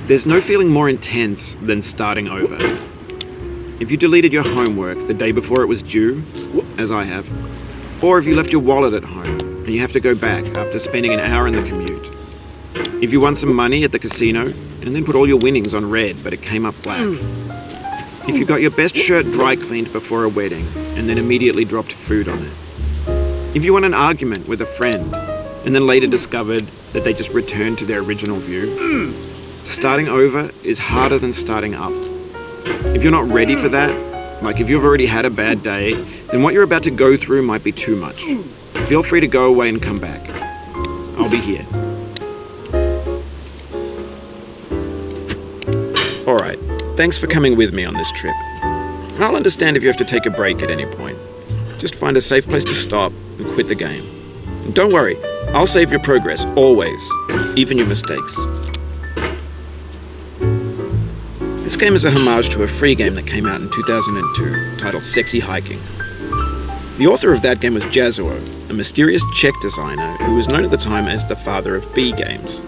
There's no feeling more intense than starting over. If you deleted your homework the day before it was due, as I have, or if you left your wallet at home and you have to go back after spending an hour in the commute. If you won some money at the casino and then put all your winnings on red but it came up black. If you got your best shirt dry cleaned before a wedding and then immediately dropped food on it. If you won an argument with a friend and then later discovered that they just returned to their original view. Starting over is harder than starting up. If you're not ready for that, like if you've already had a bad day, then what you're about to go through might be too much. Feel free to go away and come back. I'll be here. Alright, thanks for coming with me on this trip. I'll understand if you have to take a break at any point. Just find a safe place to stop and quit the game. And don't worry, I'll save your progress, always, even your mistakes. This game is a homage to a free game that came out in 2002, titled Sexy Hiking. The author of that game was Jazuo, a mysterious Czech designer who was known at the time as the father of B games.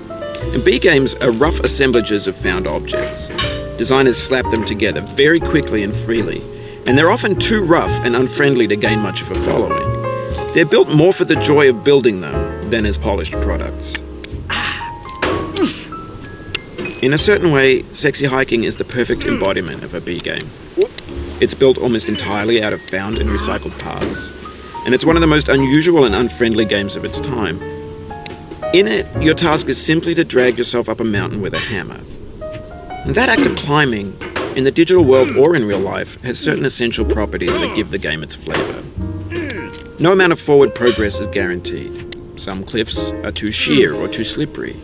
And B games are rough assemblages of found objects. Designers slap them together very quickly and freely, and they're often too rough and unfriendly to gain much of a following. They're built more for the joy of building them than as polished products. In a certain way, Sexy Hiking is the perfect embodiment of a B game. It's built almost entirely out of found and recycled parts, and it's one of the most unusual and unfriendly games of its time. In it, your task is simply to drag yourself up a mountain with a hammer. And that act of climbing, in the digital world or in real life, has certain essential properties that give the game its flavor. No amount of forward progress is guaranteed. Some cliffs are too sheer or too slippery.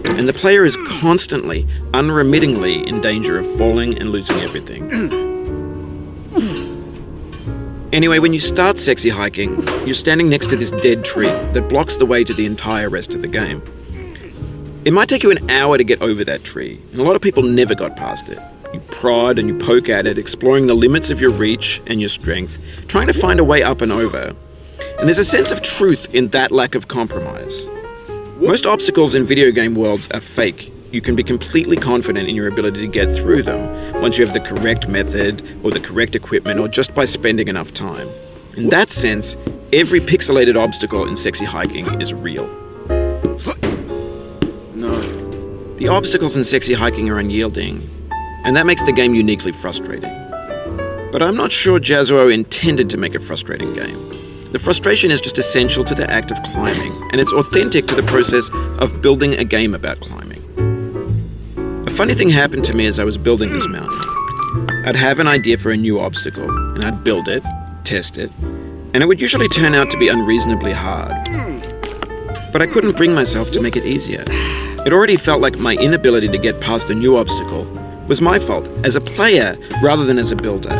And the player is constantly, unremittingly in danger of falling and losing everything. Anyway, when you start Sexy Hiking, you're standing next to this dead tree that blocks the way to the entire rest of the game. It might take you an hour to get over that tree, and a lot of people never got past it. You prod and you poke at it, exploring the limits of your reach and your strength, trying to find a way up and over. And there's a sense of truth in that lack of compromise. Most obstacles in video game worlds are fake. You can be completely confident in your ability to get through them once you have the correct method or the correct equipment or just by spending enough time. In that sense, every pixelated obstacle in Sexy Hiking is real. No. The obstacles in Sexy Hiking are unyielding, and that makes the game uniquely frustrating. But I'm not sure Jazuo intended to make a frustrating game. The frustration is just essential to the act of climbing, and it's authentic to the process of building a game about climbing. A funny thing happened to me as I was building this mountain. I'd have an idea for a new obstacle, and I'd build it, test it, and it would usually turn out to be unreasonably hard. But I couldn't bring myself to make it easier. It already felt like my inability to get past the new obstacle was my fault, as a player rather than as a builder.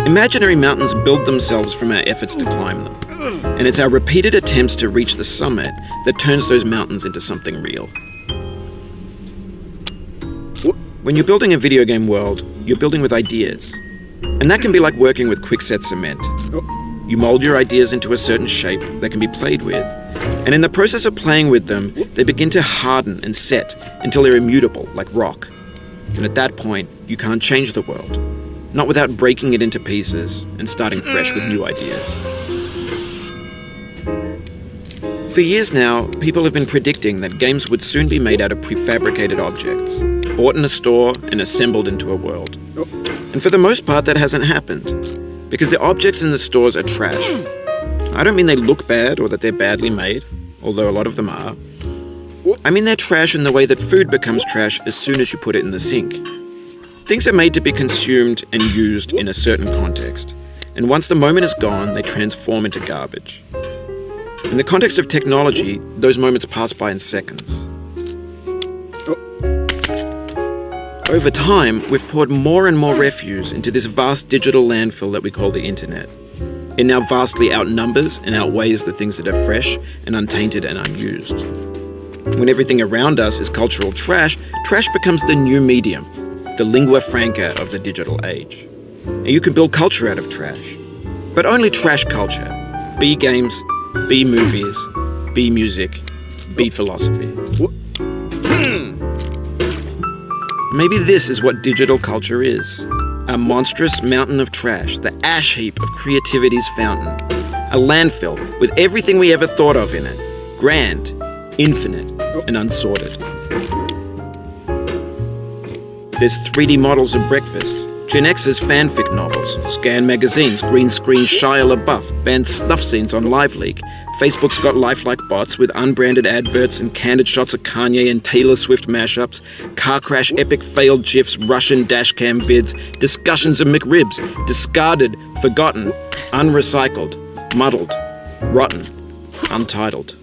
Imaginary mountains build themselves from our efforts to climb them, and it's our repeated attempts to reach the summit that turns those mountains into something real. When you're building a video game world, you're building with ideas, and that can be like working with quickset cement. You mold your ideas into a certain shape that can be played with, and in the process of playing with them, they begin to harden and set until they're immutable, like rock. And at that point, you can't change the world. Not without breaking it into pieces and starting fresh with new ideas. For years now, people have been predicting that games would soon be made out of prefabricated objects, bought in a store and assembled into a world. And for the most part, that hasn't happened, because the objects in the stores are trash. I don't mean they look bad or that they're badly made, although a lot of them are. I mean they're trash in the way that food becomes trash as soon as you put it in the sink. Things are made to be consumed and used in a certain context, and once the moment is gone, they transform into garbage. In the context of technology, those moments pass by in seconds. Over time, we've poured more and more refuse into this vast digital landfill that we call the internet. It now vastly outnumbers and outweighs the things that are fresh and untainted and unused. When everything around us is cultural trash, trash becomes the new medium, the lingua franca of the digital age. And you can build culture out of trash. But only trash culture. B games, B movies, B music, B philosophy. Maybe this is what digital culture is. A monstrous mountain of trash, the ash heap of creativity's fountain. A landfill with everything we ever thought of in it. Grand, infinite, and unsorted. There's 3D models of breakfast, Gen X's fanfic novels, scan magazines, green screen Shia LaBeouf, banned snuff scenes on LiveLeak. Facebook's got lifelike bots with unbranded adverts and candid shots of Kanye and Taylor Swift mashups, car crash epic failed GIFs, Russian dashcam vids, discussions of McRibs, discarded, forgotten, unrecycled, muddled, rotten, untitled.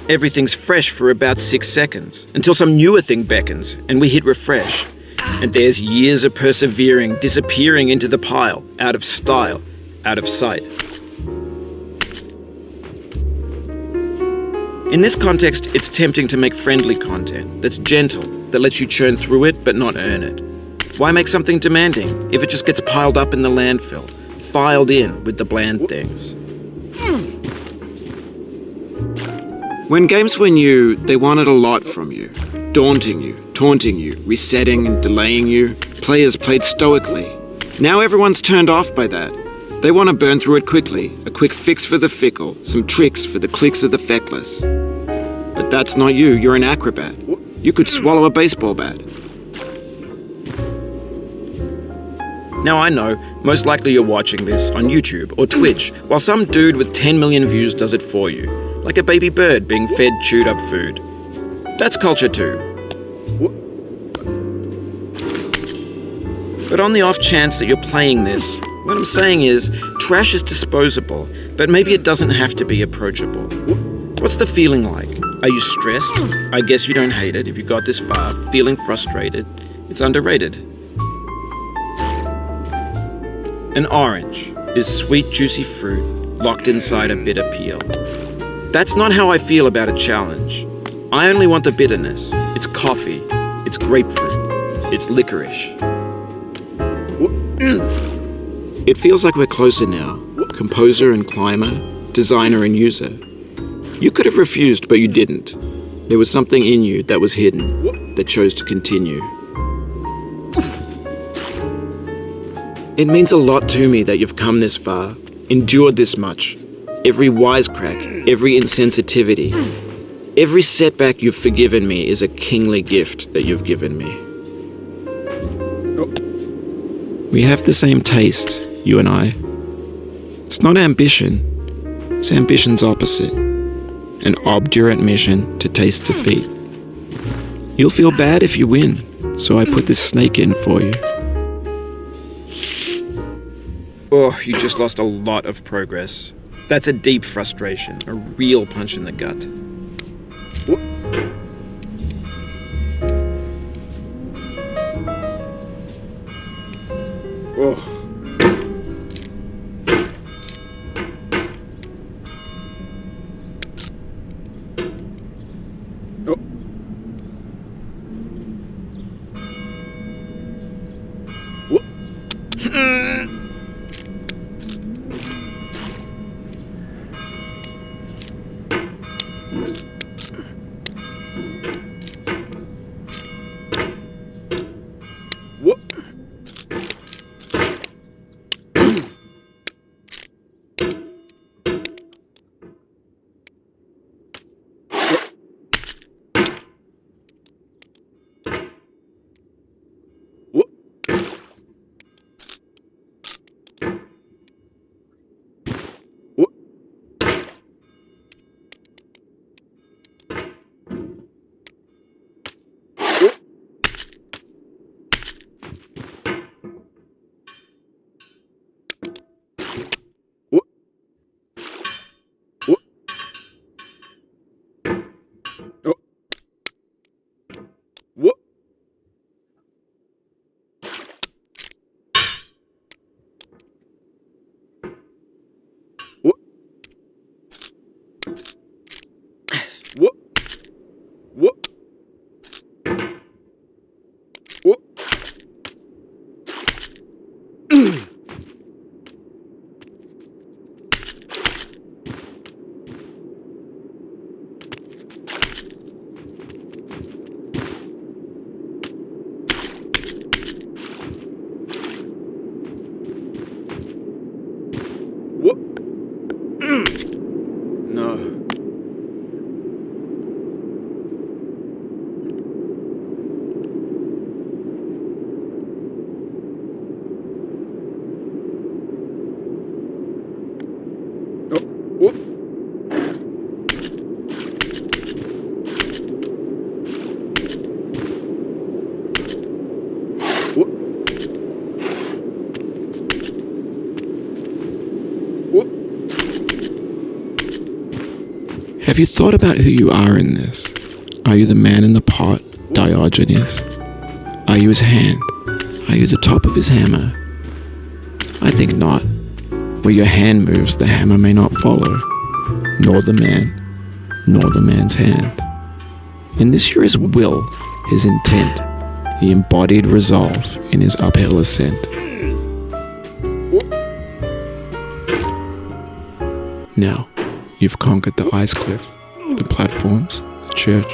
Everything's fresh for about 6 seconds, until some newer thing beckons, and we hit refresh. And there's years of persevering, disappearing into the pile, out of style, out of sight. In this context, it's tempting to make friendly content that's gentle, that lets you churn through it but not earn it. Why make something demanding if it just gets piled up in the landfill, filed in with the bland things? When games were new, they wanted a lot from you. Daunting you, taunting you, resetting and delaying you. Players played stoically. Now everyone's turned off by that. They want to burn through it quickly, a quick fix for the fickle, some tricks for the clicks of the feckless. But that's not you, you're an acrobat. You could swallow a baseball bat. Now I know, most likely you're watching this on YouTube or Twitch, while some dude with 10 million views does it for you, like a baby bird being fed chewed up food. That's culture too. But on the off chance that you're playing this, what I'm saying is, trash is disposable, but maybe it doesn't have to be approachable. What's the feeling like? Are you stressed? I guess you don't hate it if you got this far. Feeling frustrated? It's underrated. An orange is sweet, juicy fruit locked inside a bitter peel. That's not how I feel about a challenge. I only want the bitterness. It's coffee. It's grapefruit. It's licorice. It feels like we're closer now. Composer and climber, designer and user. You could have refused, but you didn't. There was something in you that was hidden, that chose to continue. It means a lot to me that you've come this far, endured this much. Every wisecrack, every insensitivity, every setback you've forgiven me is a kingly gift that you've given me. We have the same taste, you and I. It's not ambition, it's ambition's opposite. An obdurate mission to taste defeat. You'll feel bad if you win, so I put this snake in for you. Oh, you just lost a lot of progress. That's a deep frustration, a real punch in the gut. Oh. Have you thought about who you are in this? Are you the man in the pot, Diogenes? Are you his hand? Are you the top of his hammer? I think not. Where your hand moves, the hammer may not follow, nor the man, nor the man's hand. In this you're his will, his intent, the embodied resolve in his uphill ascent. Now, you've conquered the ice cliff, the platforms, the church,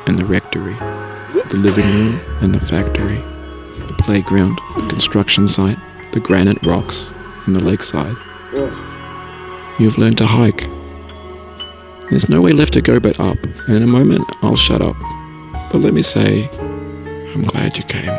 and the rectory, the living room and the factory, the playground, the construction site, the granite rocks, and the lakeside. You've learned to hike. There's no way left to go but up, and in a moment I'll shut up. But let me say, I'm glad you came.